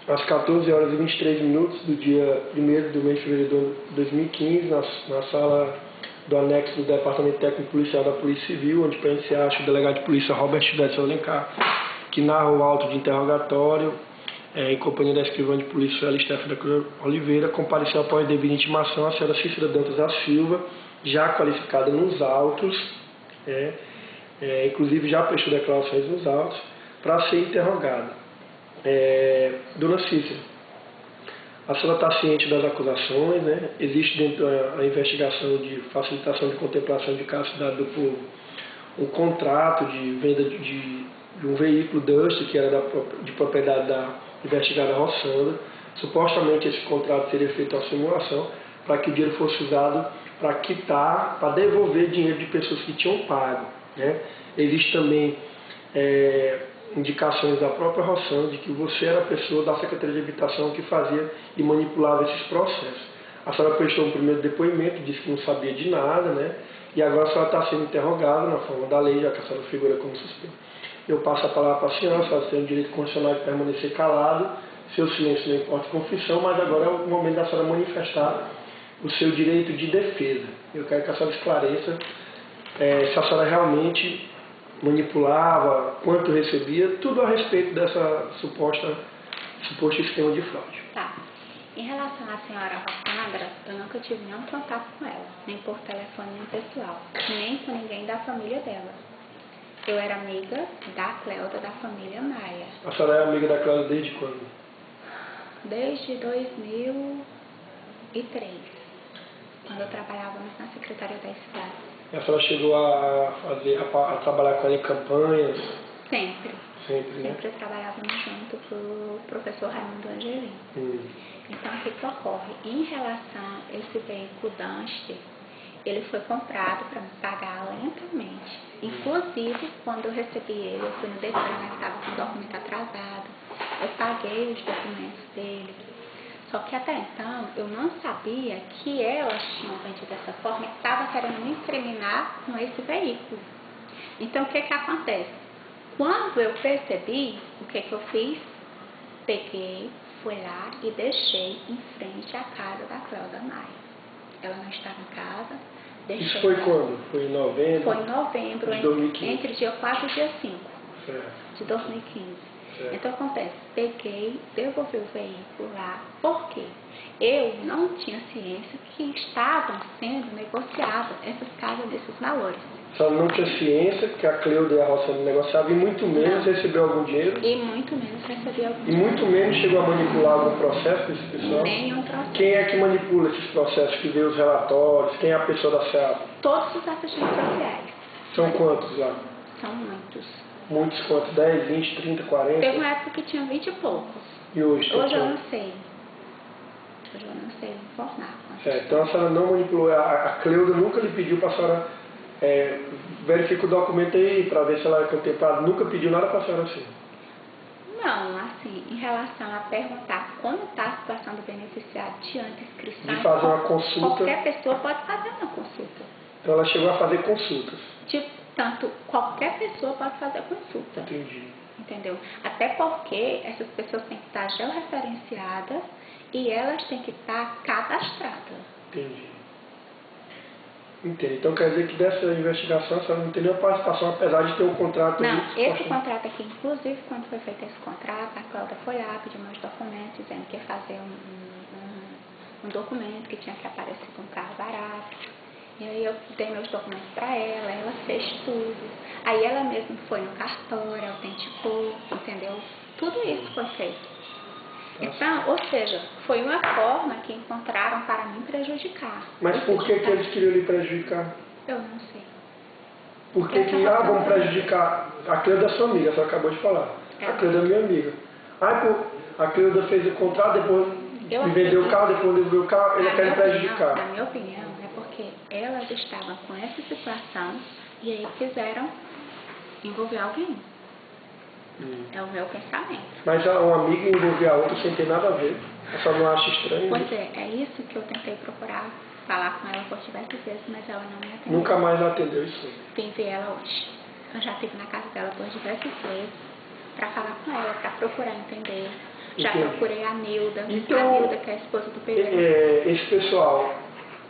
às 14 horas e 23 minutos do dia 1º do mês de fevereiro de 2015, na sala do anexo do Departamento Técnico Policial da Polícia Civil, onde para se acha o delegado de polícia Roberto Edson Alencar, que narra o auto de interrogatório, em companhia da escrivã de polícia Stephanie da Cruz Oliveira, compareceu após devida intimação a senhora Cícera Dantas da Silva, já qualificada nos autos, inclusive já prestou declarações nos autos, para ser interrogada. Dona Cícera, a senhora está ciente das acusações, né? Existe dentro da investigação de facilitação de contemplação de caso cidade do povo um contrato de venda de um veículo Duster, que era de propriedade da investigada Rossandra. Supostamente esse contrato seria feito uma simulação para que o dinheiro fosse usado para quitar, para devolver dinheiro de pessoas que tinham pago, né? Existe também indicações da própria Rossandra de que você era a pessoa da Secretaria de Habitação que fazia e manipulava esses processos. A senhora prestou um primeiro depoimento, disse que não sabia de nada, né? E agora a senhora está sendo interrogada na forma da lei, já que a senhora figura como suspeita. Eu passo a palavra para a senhora tem o direito constitucional de permanecer calado, seu silêncio não importa confissão, mas agora é o momento da senhora manifestar o seu direito de defesa. Eu quero que a senhora esclareça se a senhora realmente manipulava, quanto recebia, tudo a respeito dessa suposto esquema de fraude. Tá. Em relação à senhora Rossandra, eu nunca tive nenhum contato com ela, nem por telefone, nem pessoal, nem com ninguém da família dela. Eu era amiga da Cleuda, da família Maia. A senhora é amiga da Cleuda desde quando? Desde 2003, quando eu trabalhava na Secretaria da Cidade. E a senhora chegou a trabalhar com ela em campanhas? Sempre. Sempre, né? Sempre trabalhávamos junto com o professor Raimundo Angelino. Então, o que ocorre? Em relação a esse veículo Duster, ele foi comprado para me pagar lentamente. Inclusive, quando eu recebi ele, eu fui no Detran, estava com o documento atrasado. Eu paguei os documentos dele. Só que até então, eu não sabia que elas tinham vendido dessa forma e estavam querendo me incriminar com esse veículo. Então, o que acontece? Quando eu percebi, o que eu fiz? Peguei, fui lá e deixei em frente à casa da Cleuda Maia. Ela não estava em casa. Isso foi quando? Foi em novembro? Foi em novembro, de 2015. entre dia 4 e dia 5 certo. de 2015. Certo. Então, acontece, peguei, devolvi o veículo lá, porque eu não tinha ciência que estavam sendo negociadas essas casas desses valores. A senhora não tinha ciência que a Cleuda e a Rossandra negociavam e muito menos recebeu algum dinheiro? E muito menos recebi algum dinheiro. E muito menos chegou a manipular algum processo desse pessoal? Nenhum processo. Quem é que manipula esses processos, que vê os relatórios? Quem é a pessoa da SEAP? Todos os assistentes sociais. São quantos lá? São muitos. Muitos quantos? 10, 20, 30, 40? Teve uma época que tinha 20 e poucos. E hoje? Hoje eu não sei. Hoje eu não sei informar. Então a senhora não manipulou, a Cleuda nunca lhe pediu para a senhora verificar o documento aí para ver se ela é contemplada, nunca pediu nada para a senhora assim? Não, assim, em relação a perguntar como está a situação do beneficiário diante da inscrição, de fazer uma consulta. Qualquer pessoa pode fazer uma consulta. Então ela chegou a fazer consultas. Tanto qualquer pessoa pode fazer consulta. Entendi. Entendeu? Até porque essas pessoas têm que estar georreferenciadas e elas têm que estar cadastradas. Entendi. Entendi. Então quer dizer que dessa investigação a senhora não tem nenhuma participação, apesar de ter um contrato... Não, esse contrato aqui, inclusive, quando foi feito esse contrato, a Cláudia foi lá, pediu meus documentos, dizendo que ia fazer um documento que tinha que aparecer com um carro barato. E aí eu dei meus documentos para ela fez tudo. Aí ela mesma foi no cartório, autenticou, entendeu? Tudo isso foi feito. Então, ou seja, foi uma forma que encontraram para me prejudicar. Mas por que eles queriam lhe prejudicar? Eu não sei. Por que vamos prejudicar? A Cleuda é sua amiga, a senhora acabou de falar. A Cleuda é minha amiga. A Cleuda fez o contrato, depois me vendeu o carro, depois devolveu o carro, ele quer me prejudicar. Na minha opinião, é porque elas estavam com essa situação e aí quiseram envolver alguém. É o meu pensamento. Mas uma amiga envolver a outra sem ter nada a ver. A senhora não acha estranho? Pois é isso que eu tentei procurar falar com ela por diversas vezes, mas ela não me atendeu. Nunca mais atendeu isso? Vim ver ela hoje. Eu já estive na casa dela por diversas vezes para falar com ela, para procurar entender Já Entendi. procurei a Nilda, Então, a Nilda que é a esposa do Pedro. Esse pessoal,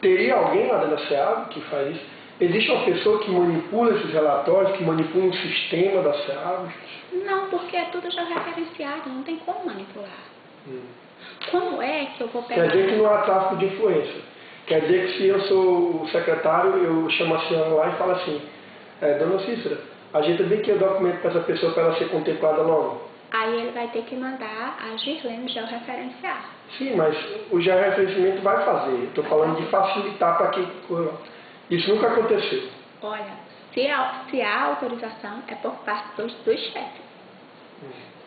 teria alguém lá dentro da SEAB que faz isso? Existe uma pessoa que manipula esses relatórios, que manipula o sistema da SEAB? Não, porque é tudo já referenciado, não tem como manipular. Como é que eu vou pegar... Quer dizer que não há tráfico de influência. Quer dizer que se eu sou o secretário, eu chamo a senhora lá e falo assim, dona Cícera, ajeita bem que o documento para essa pessoa para ela ser contemplada logo. Aí ele vai ter que mandar a Girlene georreferenciar. Sim, mas o georreferenciamento vai fazer. Estou falando de facilitar para quem... Isso nunca aconteceu. Olha, se há autorização, é por parte dos chefes.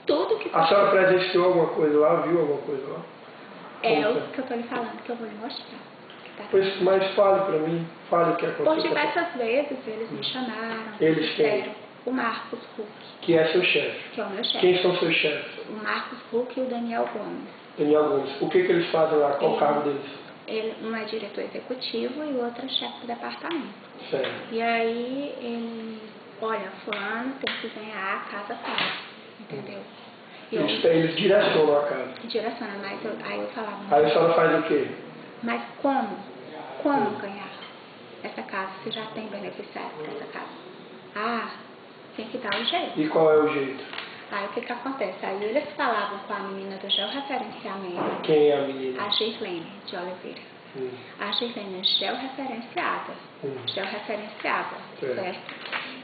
Tudo que... A senhora presenciou alguma coisa lá, viu alguma coisa lá? É o que eu estou lhe falando, que eu vou lhe mostrar. Tá? Pois, mas fale para mim, fale o que aconteceu. Por diversas vezes eles me chamaram. Eles quem? O Marcos Huck. Que é seu chefe. Que é o meu chefe. Quem são seus chefes? O Marcos Huck e o Daniel Gomes. Daniel Gomes. O que eles fazem lá? Qual o cargo deles? Um é diretor executivo e o outro é chefe do departamento. Certo. E aí ele, olha, fulano tem que ganhar a casa tal, entendeu? Eles direcionam a casa. Direciona, mas aí eu falava... Aí a senhora faz o quê? Mas como? Como ganhar essa casa se já tem beneficiário para essa casa? Ah, tem que dar um jeito. E qual é o jeito? Aí o que acontece? Aí eles falavam com a menina do georreferenciamento. Quem é a menina? A Girlene de Oliveira. A Girlene é georreferenciada. Georreferenciada, certo?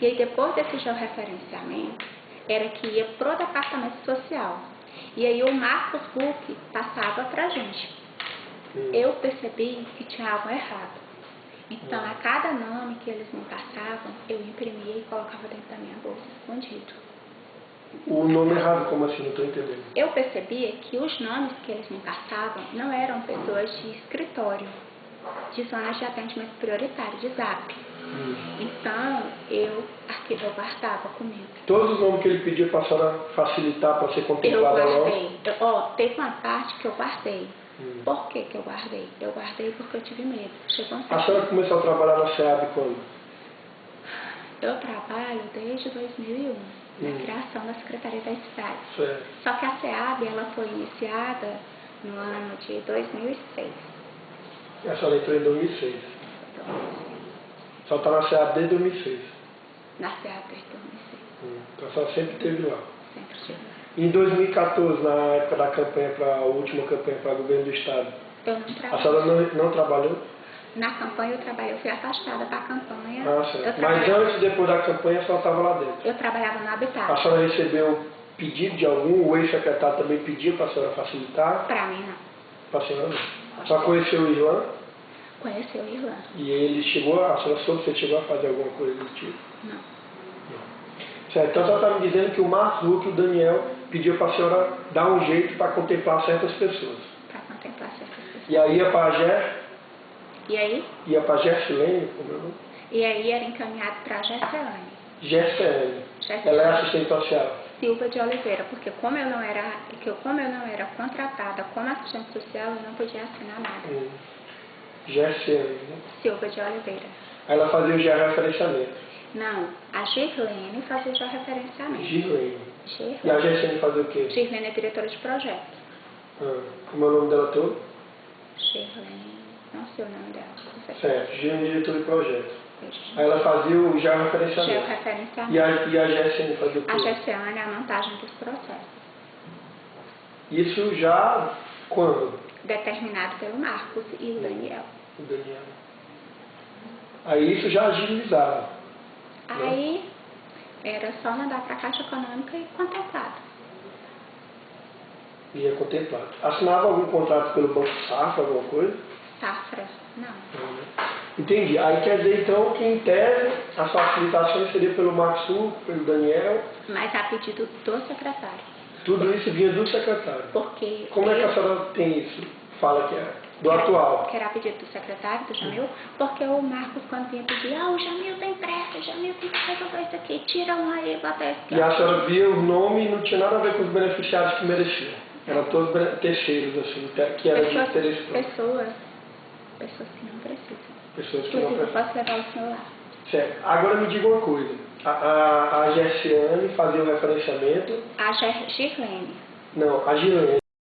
E aí depois desse georreferenciamento, era que ia pro departamento social. E aí o Marcos Huck passava pra gente. Eu percebi que tinha algo errado. Então, a cada nome que eles me passavam, eu imprimia e colocava dentro da minha bolsa, escondido. O nome errado, como assim? Não estou entendendo. Eu percebia que os nomes que eles me passavam não eram pessoas de escritório, de zonas de atendimento prioritário, de ZAP. Então, eu guardava comigo. Todos os nomes que ele pediu para a senhora facilitar, para ser contemplada eu logo? guardei. Teve uma parte que eu guardei. Por que eu guardei? Eu guardei porque eu tive medo. A senhora começou a trabalhar na SEAB quando? Eu trabalho desde 2001, na criação da Secretaria da Cidade. Certo. Só que a SEAB ela foi iniciada no ano de 2006. A senhora entrou em 2006. A senhora está na SEAB desde 2006? Na SEAB desde 2006. Então a senhora sempre esteve lá? Sempre estive lá. Em 2014, na época da campanha, a última campanha para o governo do Estado, eu não trabalhei. A senhora não trabalhou? Na campanha eu trabalhei, eu fui afastada da campanha. Ah, certo. Mas antes e depois da campanha a senhora estava lá dentro? Eu trabalhava no Habitat. A senhora recebeu pedido de algum? O ex-secretário também pediu para a senhora facilitar? Para mim não. Para a senhora não? A senhora conheceu o Irlan? Conheceu o Irlan. E ele chegou, a senhora soube se ele chegou a fazer alguma coisa do tipo? Não. Certo, então a senhora está me dizendo que o Marcos Huck e o Daniel pediu para a senhora dar um jeito para contemplar certas pessoas. Para contemplar certas pessoas. E aí ia para a Ger? E aí? Ia para a Gersilene, como é o nome? E aí era encaminhado para a Gersilene. Gersilene. Ela é assistente social. Silva de Oliveira, porque como eu não era contratada como assistente social, eu não podia assinar nada. Gersilene, né? Silva de Oliveira. Ela fazia o georreferenciamento. Não, a Girlene fazia o georreferenciamento. Girlene. E a Gersilene fazia o quê? Girlene é diretora de projeto. Como é o nome dela todo? Girlene, não sei o nome dela. Certo, Girlene é diretora de projeto. Aí ela fazia o georreferenciamento. Georreferenciamento. E a Gersilene fazia o quê? A Gersilene é a montagem dos processos. Isso já quando? Determinado pelo Marcos e o Daniel. O Daniel. Aí isso já agilizava. Aí era só mandar para a Caixa Econômica e contemplado. E é contemplado. Assinava algum contrato pelo Banco Safra, alguma coisa? Safra? Não. Entendi. Aí quer dizer então que em tese as facilitações seriam pelo Marcos Huck, pelo Daniel. Mas a pedido do secretário. Tudo isso vinha do secretário. Porque como é que a senhora tem isso? Fala que é do atual. Que era a pedido do secretário, do Jamil, porque o Marcos, quando vinha pedir, o Jamil tem pressa, o Jamil tem que resolver isso aqui, tira um aí, bota esse aqui. E a senhora via o nome e não tinha nada a ver com os beneficiários que mereciam. Eram todos terceiros, assim, que eram de interesse próprio. Pessoas que não precisam. Pessoas que não Inclusive, precisam. posso levar o celular. Certo. Agora me diga uma coisa. A Gersiane fazia o referenciamento. A Girlene. Não, a Girlene.